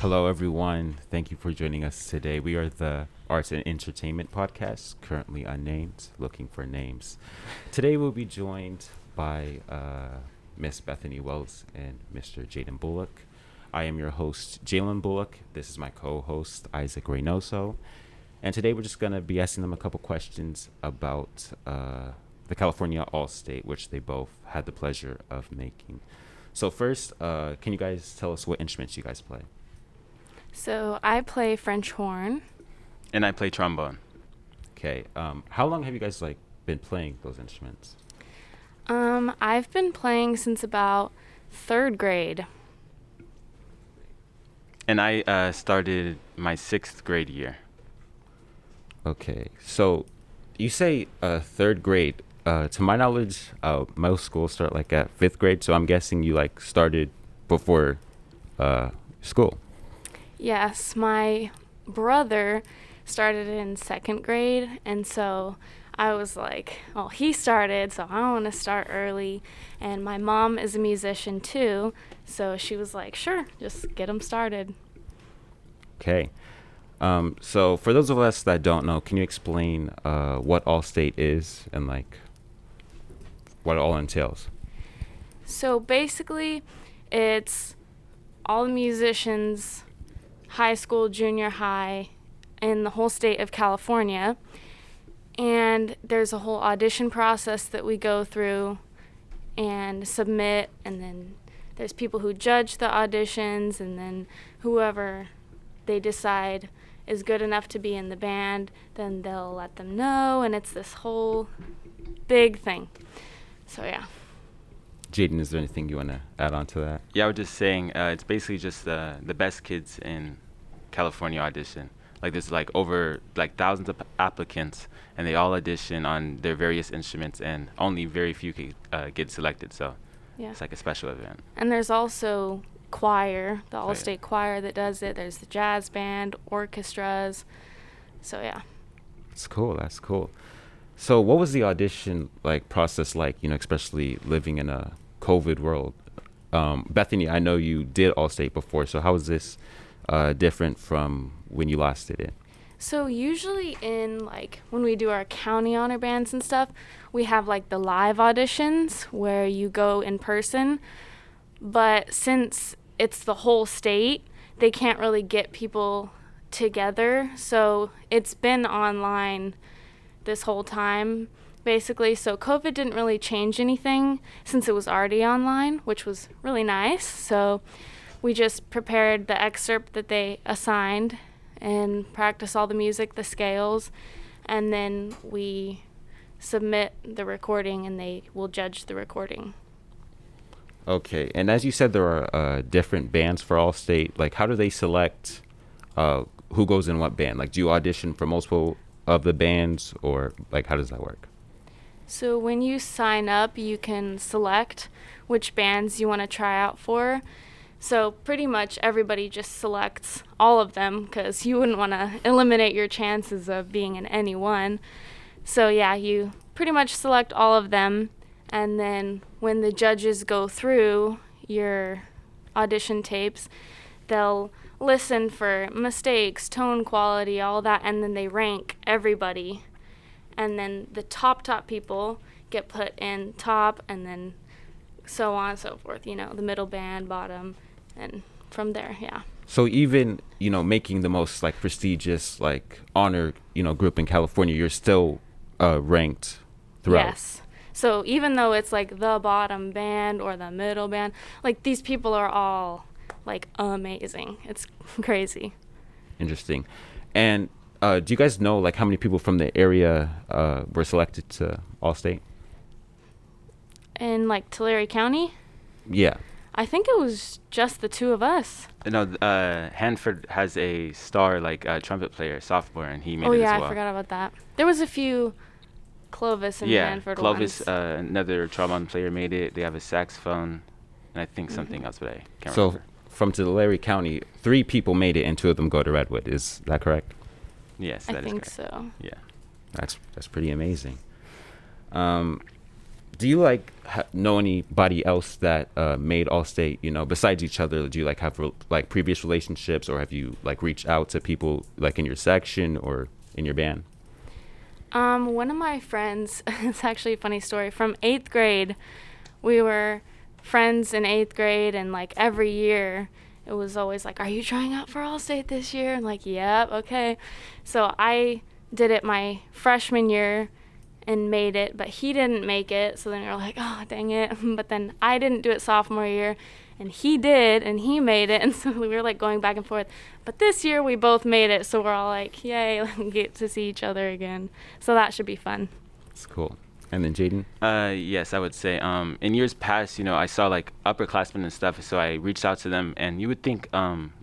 Hello, everyone. Thank you for joining us today. We are the Arts and Entertainment Podcast, currently unnamed, looking for names. Today, we'll be joined by Miss Bethany Wells and Mr. Jaden Bullock. I am your host, Jalen Bullock. This is my co-host, Isaac Reynoso. And today, we're just going to be asking them a couple questions about the California All-State, which they both had the pleasure of making. So first, can you guys tell us what instruments you guys play? So I play French horn. And I play trombone. Okay. How long have you guys been playing those instruments? I've been playing since about third grade. And I started my 6th grade year. Okay. So you say third grade. To my knowledge, most schools start at 5th grade. So I'm guessing you started before school. Yes, my brother started in 2nd grade, and so I was like, well, he started, so I want to start early. And my mom is a musician too, so she was like, sure, just get him started. Okay. So for those of us that don't know, can you explain what All-State is and what it all entails? So basically, it's all the musicians, high school, junior high, in the whole state of California. And there's a whole audition process that we go through and submit, and then there's people who judge the auditions, and then whoever they decide is good enough to be in the band, then they'll let them know, and it's this whole big thing. So yeah. Jaden, is there anything you want to add on to that? Yeah, I was just saying, it's basically just the best kids in California audition. There's over thousands of applicants, and they all audition on their various instruments, and only very few get selected. So Yeah. it's a special event. And there's also choir, the All-State choir that does it. There's the jazz band, orchestras. So yeah. That's cool. So what was the audition process especially living in a COVID world? Bethany, I know you did All-State before, so how is this different from when you last did it? So usually in when we do our county honor bands and stuff, we have the live auditions where you go in person. But since it's the whole state, they can't really get people together. So it's been online this whole time, basically. So COVID didn't really change anything since it was already online, which was really nice. So we just prepared the excerpt that they assigned and practice all the music, the scales, and then we submit the recording and they will judge the recording. Okay, and as you said, there are different bands for All-State. How do they select who goes in what band? Do you audition for multiple of the bands, or how does that work? So when you sign up, you can select which bands you want to try out for. So pretty much everybody just selects all of them because you wouldn't want to eliminate your chances of being in any one. So yeah, you pretty much select all of them, and then when the judges go through your audition tapes, they'll listen for mistakes, tone quality, all that, and then they rank everybody. And then the top people get put in top, and then so on and so forth, the middle band, bottom, and from there, yeah. So even, making the most prestigious honor, group in California, you're still ranked throughout. Yes. So even though it's the bottom band or the middle band, these people are all amazing. It's crazy. Interesting. And do you guys know how many people from the area were selected to All-State? In Tulare County? Yeah. I think it was just the two of us. No, Hanford has a star trumpet player, sophomore, and he made it as well. Oh yeah, I forgot about that. There was a few Clovis and Hanford Clovis, ones. another trombone player, made it. They have a saxophone, and I think something else, but I can't So remember. from Tulare County, 3 people made it, and 2 of them go to Redwood. Is that correct? Yes, I that is think correct. so. Yeah. That's pretty amazing. do you like know anybody else that made All-State, besides each other? Do you like have like previous relationships, or have you like reached out to people like in your section or in your band? One of my friends, it's actually a funny story, from 8th grade, we were friends in 8th grade, and like every year it was always like, are you trying out for All-State this year? And like, yep, okay. So I did it my freshman year and made it, but he didn't make it. So then we were like, oh, dang it. But then I didn't do it sophomore year, and he did, and he made it. And so we were like going back and forth. But this year we both made it, so we're all like, yay, get to see each other again. So that should be fun. It's cool. And then Jaden? Yes, I would say in years past, I saw like upperclassmen and stuff, so I reached out to them, and you would think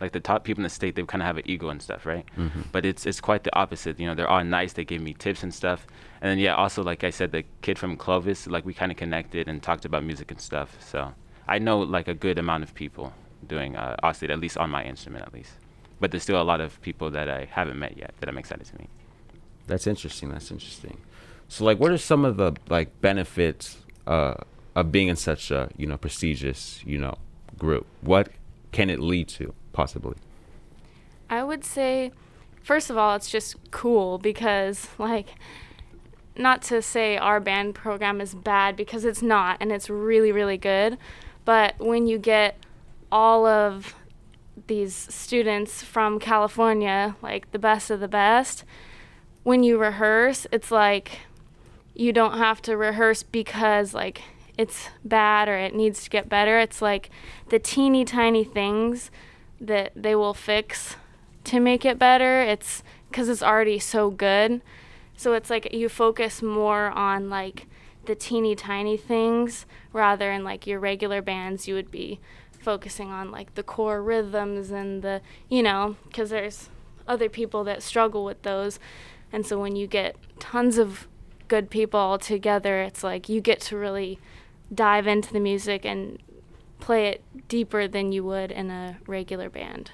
like the top people in the state, they kind of have an ego and stuff, right? Mm-hmm. But it's quite the opposite. They're all nice. They gave me tips and stuff. And then yeah, also like I said, the kid from Clovis, like we kind of connected and talked about music and stuff. So I know like a good amount of people doing All-State, at least on my instrument at least. But there's still a lot of people that I haven't met yet that I'm excited to meet. That's interesting. So like, what are some of the like benefits of being in such a prestigious group? What can it lead to possibly? I would say, first of all, it's just cool because, like, not to say our band program is bad, because it's not, and it's really, really good. But when you get all of these students from California, like the best of the best, when you rehearse, it's like you don't have to rehearse because like it's bad or it needs to get better. It's like the teeny tiny things that they will fix to make it better. It's because it's already so good. So it's like you focus more on like the teeny tiny things, rather in like your regular bands you would be focusing on like the core rhythms and the, because there's other people that struggle with those. And so when you get tons of good people all together, it's like you get to really dive into the music and play it deeper than you would in a regular band.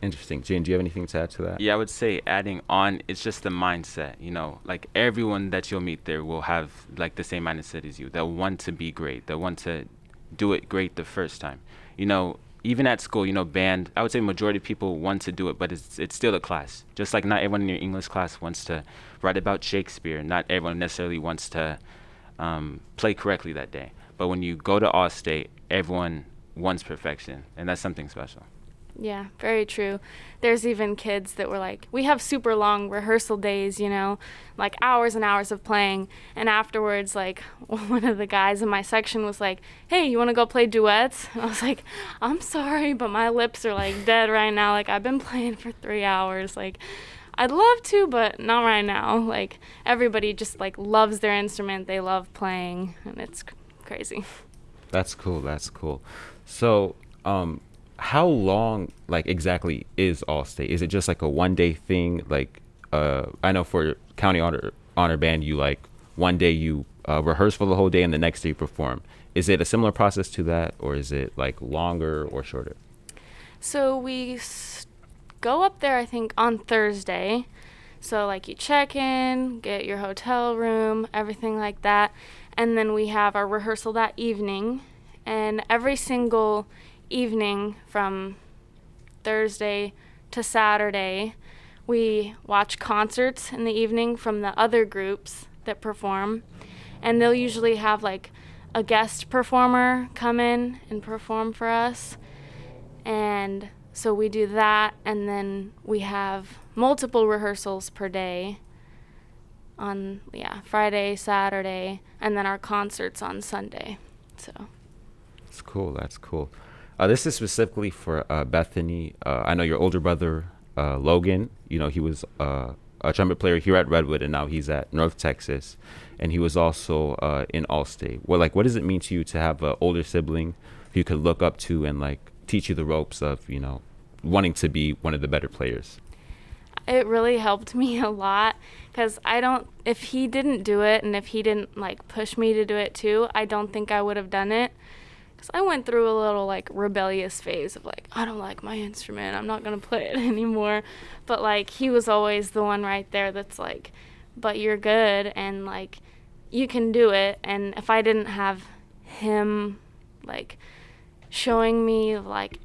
Interesting. Jane, do you have anything to add to that? Yeah, I would say adding on, it's just the mindset, like everyone that you'll meet there will have like the same mindset as you. They'll want to be great. They'll want to do it great the first time. Even at school, band, I would say majority of people want to do it, but it's still a class. Just like not everyone in your English class wants to write about Shakespeare. Not everyone necessarily wants to play correctly that day. But when you go to All-State, everyone wants perfection, and that's something special. Yeah, very true. There's even kids that were like, we have super long rehearsal days, like hours and hours of playing. And afterwards, like one of the guys in my section was like, hey, you want to go play duets? And I was like, I'm sorry, but my lips are like dead right now. Like I've been playing for 3 hours. Like I'd love to, but not right now. Like everybody just like loves their instrument. They love playing, and it's crazy. That's cool. So, how long, like, exactly is All-State? Is it just like a one-day thing? Like, I know for County Honor Band, you like one day you rehearse for the whole day and the next day you perform. Is it a similar process to that, or is it like longer or shorter? So we go up there, I think, on Thursday. So like you check in, get your hotel room, everything like that, and then we have our rehearsal that evening. And every single evening from Thursday to Saturday, we watch concerts in the evening from the other groups that perform, and they'll usually have like a guest performer come in and perform for us. And so we do that, and then we have multiple rehearsals per day on Friday, Saturday, and then our concerts on Sunday. So that's cool. This is specifically for Bethany. I know your older brother, Logan, he was a trumpet player here at Redwood, and now he's at North Texas. And he was also in All-State. Well, like, what does it mean to you to have an older sibling who you could look up to and, like, teach you the ropes of, wanting to be one of the better players? It really helped me a lot, because if he didn't do it and if he didn't, like, push me to do it too, I don't think I would have done it. Because I went through a little, like, rebellious phase of, like, I don't like my instrument. I'm not going to play it anymore. But, like, he was always the one right there that's like, but you're good. And, like, you can do it. And if I didn't have him, like, showing me, like,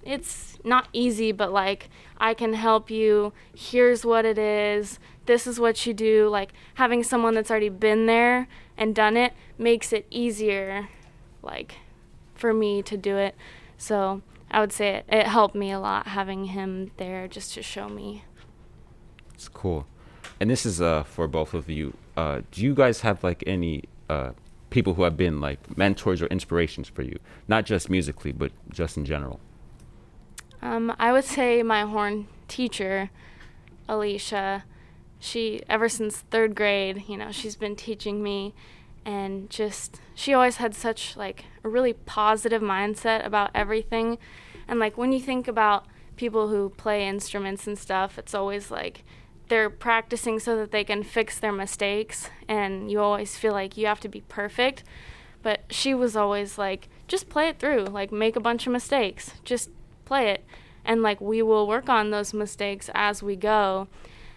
it's not easy, but, like, I can help you. Here's what it is. This is what you do. Like, having someone that's already been there and done it makes it easier, like, for me to do it. So I would say it helped me a lot having him there just to show me. It's cool. And this is for both of you. Do you guys have like any people who have been like mentors or inspirations for you? Not just musically, but just in general. I would say my horn teacher, Alicia, she, ever since 3rd grade, she's been teaching me, and just, she always had such like a really positive mindset about everything. And like when you think about people who play instruments and stuff, it's always like they're practicing so that they can fix their mistakes, and you always feel like you have to be perfect. But she was always like, just play it through, like make a bunch of mistakes, just play it, and like we will work on those mistakes as we go.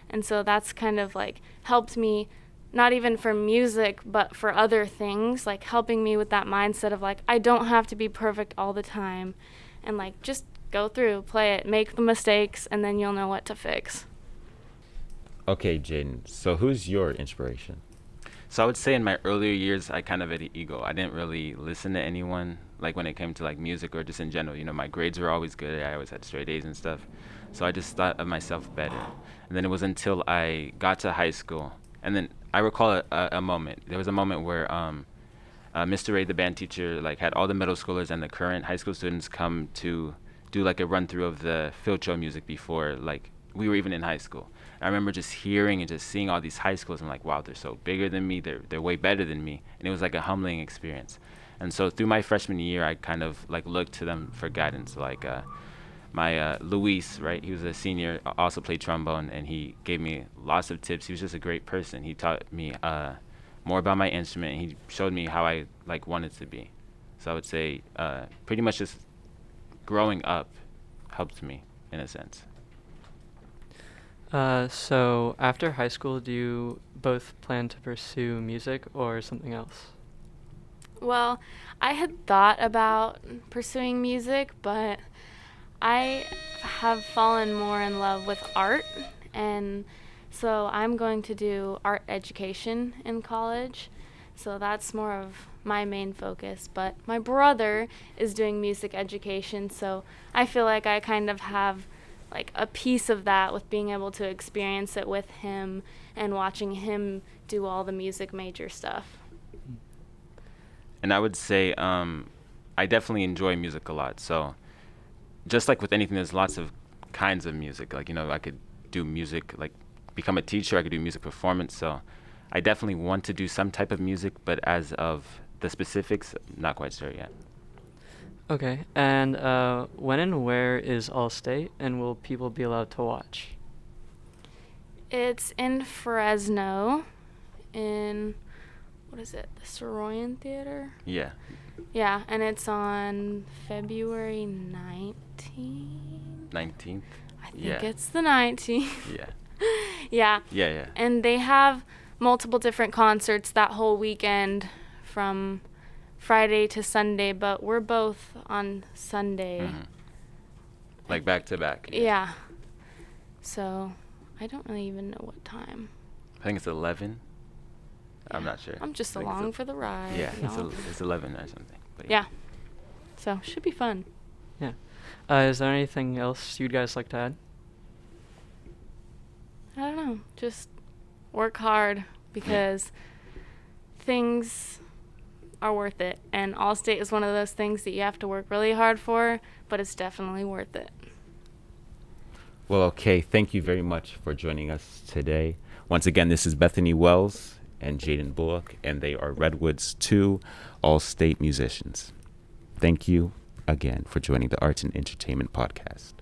And so that's kind of like helped me, not even for music but for other things, like helping me with that mindset of like I don't have to be perfect all the time, and like just go through, play it, make the mistakes, and then you'll know what to fix. Okay, Jaden, so who's your inspiration? So I would say in my earlier years, I kind of had an ego. I didn't really listen to anyone, like when it came to like music or just in general. My grades were always good. I always had straight A's and stuff. So I just thought of myself better. And then it was until I got to high school. And then I recall a moment. There was a moment where Mr. Ray, the band teacher, like had all the middle schoolers and the current high school students come to do like a run through of the field show music before like we were even in high school. I remember just hearing and just seeing all these high schools. I'm like, wow, they're so bigger than me. They're way better than me. And it was like a humbling experience. And so through my freshman year, I kind of like looked to them for guidance. Like my Luis, right? He was a senior, also played trombone, and he gave me lots of tips. He was just a great person. He taught me more about my instrument, and he showed me how I like wanted to be. So I would say pretty much just growing up helped me in a sense. So after high school, do you both plan to pursue music or something else? Well, I had thought about pursuing music, but I have fallen more in love with art, and so I'm going to do art education in college. So that's more of my main focus, but my brother is doing music education, so I feel like I kind of have like a piece of that with being able to experience it with him and watching him do all the music major stuff. And I would say I definitely enjoy music a lot. So just like with anything, there's lots of kinds of music. Like, I could do music, like become a teacher. I could do music performance. So I definitely want to do some type of music, but as of the specifics, not quite sure yet. Okay, and when and where is All-State, and will people be allowed to watch? It's in Fresno, in, what is it, the Soroyan Theater? Yeah. Yeah, and it's on February 19th. 19th? I think it's the 19th. Yeah. Yeah. Yeah. And they have multiple different concerts that whole weekend from Friday to Sunday, but we're both on Sunday. Mm-hmm. Like back to back. Yeah. So I don't really even know what time. I think it's 11. Yeah. I'm not sure. I'm just along for the ride. Yeah, y'all. it's 11 or something. But yeah. So should be fun. Yeah. Is there anything else you'd guys like to add? I don't know. Just work hard because things are worth it. And All-State is one of those things that you have to work really hard for, but it's definitely worth it. Well, okay. Thank you very much for joining us today. Once again, this is Bethany Wells and Jaden Bullock, and they are Redwood's 2 All-State musicians. Thank you again for joining the Arts and Entertainment Podcast.